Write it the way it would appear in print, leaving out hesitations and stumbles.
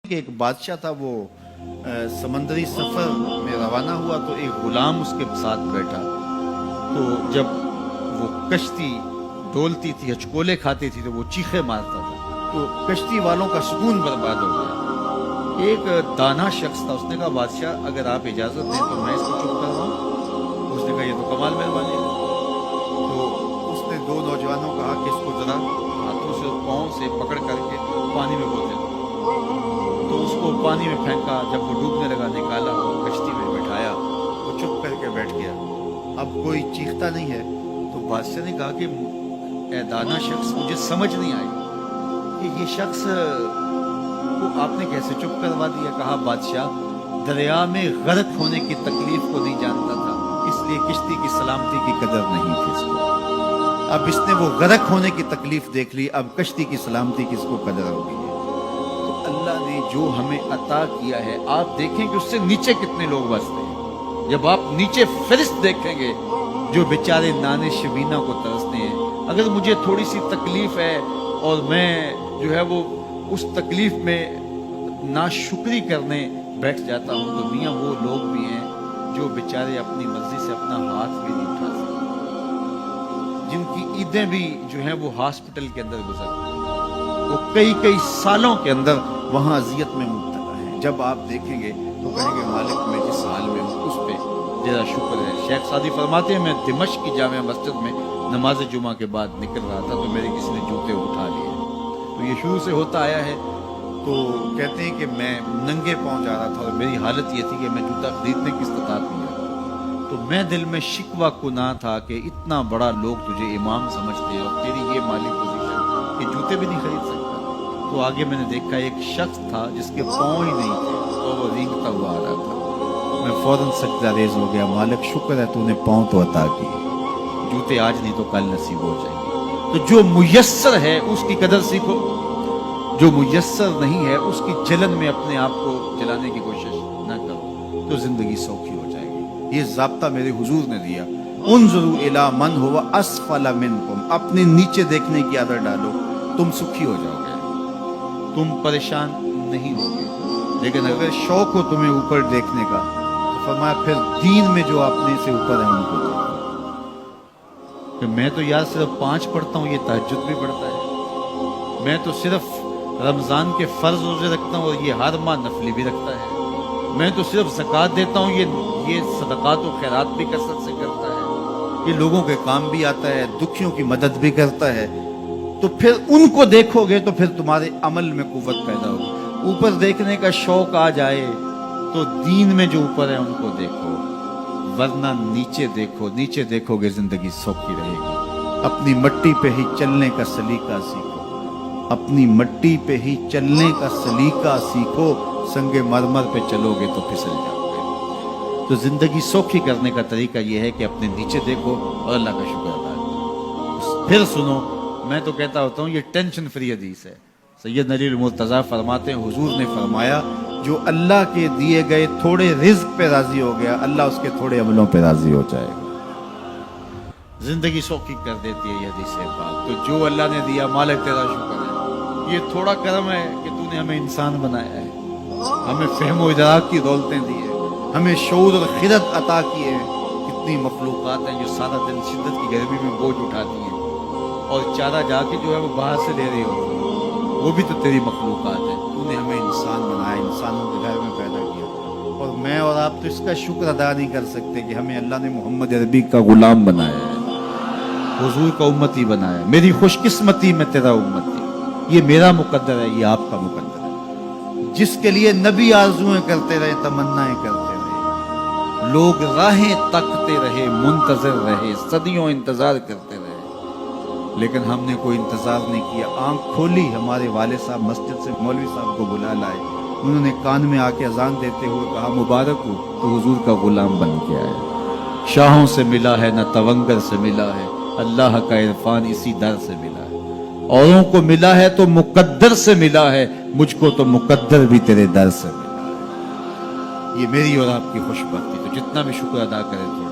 کہ ایک بادشاہ تھا، وہ سمندری سفر میں روانہ ہوا تو ایک غلام اس کے ساتھ بیٹھا. تو جب وہ کشتی ڈولتی تھی، ہچکولے کھاتی تھی تو وہ چیخے مارتا تھا، تو کشتی والوں کا سکون برباد ہو گیا. ایک دانا شخص تھا، اس نے کہا بادشاہ اگر آپ اجازت دیں تو میں اس کو چپ کرواؤں. اس نے کہا یہ تو کمال مہربانی ہے. تو اس نے دو نوجوانوں کو کہا کہ اس کو ذرا ہاتھوں سے پاؤں سے پکڑ کر کے پانی میں بوتے. تو اس کو پانی میں پھینکا، جب وہ ڈوبنے لگا نکالا، کشتی میں بٹھایا، وہ چپ کر کے بیٹھ گیا. اب کوئی چیختا نہیں ہے. تو بادشاہ نے کہا کہ اے دانا شخص، مجھے سمجھ نہیں آئی کہ یہ شخص کو آپ نے کیسے چپ کروا دیا. کہا بادشاہ دریا میں غرق ہونے کی تکلیف کو نہیں جانتا تھا، اس لیے کشتی کی سلامتی کی قدر نہیں تھی اس کو. اب اس نے وہ غرق ہونے کی تکلیف دیکھ لی، اب کشتی کی سلامتی کی اس کو قدر ہوگی. اللہ نے جو ہمیں عطا کیا ہے، آپ دیکھیں کہ اس سے نیچے کتنے لوگ بستے ہیں. جب آپ نیچے فرشت دیکھیں گے جو بیچارے نانے شبینہ کو ترستے ہیں. اگر مجھے تھوڑی سی تکلیف ہے اور میں جو ہے وہ اس تکلیف میں ناشکری کرنے بیٹھ جاتا ہوں، تو میاں وہ لوگ بھی ہیں جو بیچارے اپنی مرضی سے اپنا ہاتھ بھی نہیں اٹھا سکتے، جن کی عیدیں بھی جو ہیں وہ ہاسپٹل کے اندر گزرتی ہیں، وہ کئی سالوں کے اندر وہاں اذیت میں مبتلا ہے. جب آپ دیکھیں گے تو کہیں گے مالک میں جس حال میں ہوں اس پہ تیرا شکر ہے. شیخ سعدی فرماتے ہیں میں دمشق کی جامع مسجد میں نماز جمعہ کے بعد نکل رہا تھا تو میرے کسی نے جوتے اٹھا لیے. تو یہ شروع سے ہوتا آیا ہے. تو کہتے ہیں کہ میں ننگے پاؤں جا رہا تھا اور میری حالت یہ تھی کہ میں جوتا خریدنے کی استطاعت نہیں ہے. تو میں دل میں شکوہ کنا تھا کہ اتنا بڑا لوگ تجھے امام سمجھتے ہیں اور تیری یہ مالی پوزیشن کہ جوتے بھی نہیں خرید سکتا. تو آگے میں نے دیکھا ایک شخص تھا جس کے پاؤں ہی نہیں تھے اور وہ رینگتا ہوا آ رہا تھا. میں فوراً سجدہ ریز ہو گیا، مالک شکر ہے تو نے پاؤں تو عطا کی، جوتے آج نہیں تو کل نصیب ہو جائیں گے. تو جو میسر ہے اس کی قدر سیکھو، جو میسر نہیں ہے اس کی جلن میں اپنے آپ کو جلانے کی کوشش نہ کرو، تو زندگی سوکھی ہو جائے گی. یہ ضابطہ میرے حضور نے دیا. انظروا الی من هو اسفل منکم، اپنے نیچے دیکھنے کی عادت ڈالو، تم سکھی ہو جاؤ گے، تم پریشان نہیں ہوگے. لیکن اگر شوق ہو تمہیں اوپر دیکھنے کا تو فرمایا پھر دین میں جو اپنے سے اوپر ہیں ان کو دیکھو. کہ میں تو یار صرف 5 پڑھتا ہوں، یہ تہجد بھی پڑھتا ہے. میں تو صرف رمضان کے فرض روزے رکھتا ہوں اور یہ ہر ماہ نفلی بھی رکھتا ہے. میں تو صرف زکوٰۃ دیتا ہوں، یہ صدقات و خیرات بھی کثرت سے کرتا ہے، یہ لوگوں کے کام بھی آتا ہے، دکھیوں کی مدد بھی کرتا ہے. تو پھر ان کو دیکھو گے تو پھر تمہارے عمل میں قوت پیدا ہوگی. اوپر دیکھنے کا شوق آ جائے تو دین میں جو اوپر ہے ان کو دیکھو، ورنہ نیچے دیکھو. نیچے دیکھو گے زندگی سوکھی رہے گی. اپنی مٹی پہ ہی چلنے کا سلیقہ سیکھو، اپنی مٹی پہ ہی چلنے کا سلیقہ سیکھو. سنگ مرمر پہ چلو گے تو پھسل جاؤ گے. تو زندگی سوکھی کرنے کا طریقہ یہ ہے کہ اپنے نیچے دیکھو اور اللہ کا شکر ادا کرو. پھر سنو، میں تو کہتا ہوتا ہوں یہ ٹینشن فری حدیث ہے. سید علی المرتضیٰ فرماتے ہیں حضور نے فرمایا جو اللہ کے دیے گئے تھوڑے رزق پہ راضی ہو گیا، اللہ اس کے تھوڑے عملوں پہ راضی ہو جائے گا. زندگی سوکھی کر دیتی ہے یہ حدیث پاک. تو جو اللہ نے دیا مالک تیرا شکر ہے. یہ تھوڑا کرم ہے کہ تو نے ہمیں انسان بنایا ہے، ہمیں فہم و ادراک کی دولتیں دی ہیں، ہمیں شعور اور خرد عطا کیے ہیں. کتنی مخلوقات ہیں جو سارا دن شدت کی گرمی میں بوجھ اٹھاتی ہیں اور چارہ جا کے جو ہے وہ باہر سے لے رہی ہوتی ہے. وہ بھی تو تیری مخلوقات ہے. تو نے ہمیں انسان بنایا، انسانوں کے گھر میں پیدا کیا. اور میں اور آپ تو اس کا شکر ادا نہیں کر سکتے کہ ہمیں اللہ نے محمد عربی کا غلام بنایا ہے، حضور کا امتی بنایا ہے. میری خوش قسمتی میں تیرا امتی، یہ میرا مقدر ہے، یہ آپ کا مقدر ہے. جس کے لیے نبی آرزویں کرتے رہے، تمنائیں کرتے رہے، لوگ راہیں تکتے رہے، منتظر رہے، صدیوں انتظار کرتے رہے، لیکن ہم نے کوئی انتظار نہیں کیا. آنکھ کھولی، ہمارے والد صاحب مسجد سے مولوی صاحب کو بلا لائے، انہوں نے کان میں آ کے اذان دیتے ہوئے کہا مبارک ہو، تو حضور کا غلام بن کے آیا. شاہوں سے ملا ہے نہ تونگر سے ملا ہے، اللہ کا عرفان اسی در سے ملا ہے. اوروں کو ملا ہے تو مقدر سے ملا ہے، مجھ کو تو مقدر بھی تیرے در سے ملا ہے. یہ میری اور آپ کی خوش بختی. تو جتنا بھی شکر ادا کرے تو